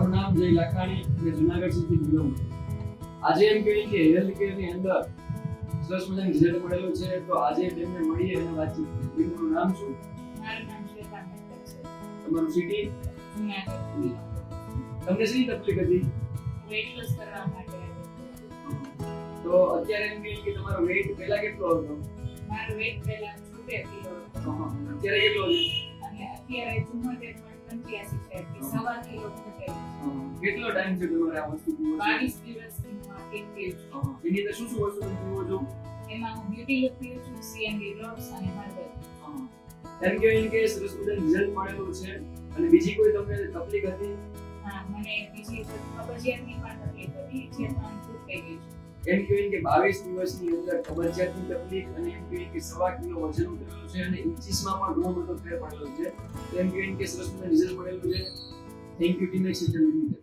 મારું નામ જય લાખાણી અને જુનાગઢ સિટી બિલોંગ કરું. આજે એમ કહીએ કે હેલ્થ કેર ની અંદર સરસ મજાનું રિઝલ્ટ મળેલું છે, તો આજે તેમને મળીએ અને વાતચીત કરીએ. બેનનું નામ શું? મારું નામ શ્વેતા મહેતા છે. તમારું સિટી? જુનાગઢ. તમને શી તકલીફ હતી? વેઇટ લોસ કરવા માટે આવી. તો અત્યારે એમ કહીએ કે તમારો વેઇટ પહેલા કેટલો હતો? મારું વેઇટ પહેલા 70 કિલો હતું અત્યારે કેટલો છે? અને અત્યારે 74.85 છે, એટલે 1.25 કિલો ઘટાડ્યું. કેટલો ટાઈમ છે તમારે આ વસ્તુ પીવો છો? 22 દિવસથી હું આ કેક પીઉં છું. એની અંદર શું શું વસ્તુ તમે પીવો છો? એમાં હું બ્યુટી લૂપ પીઉં છું, CND ડ્રોપ્સ અને હર્બલ. એમ કહીએ કે સરસ મજાનું રિઝલ્ટ મળેલું છે. અને બીજી કોઈ તમને તકલીફ હતી? હા, મને બીજી કબજિયાતની પણ તકલીફ હતી, જે પણ દૂર થઈ ગઈ છે. એમ કહીએ કે 22 દિવસની અંદર કબજિયાતની તકલીફ અને એમ કહીએ કે 1.25 કિલો વજન ઉતરેલું છે અને ઇન્ચીસમાં પણ ઘણો બધો ફેર પડેલો છે. તો એમ કહીએ કે સરસ મજાનું રિઝલ્ટ મળેલું છે. Thank you team existent limited.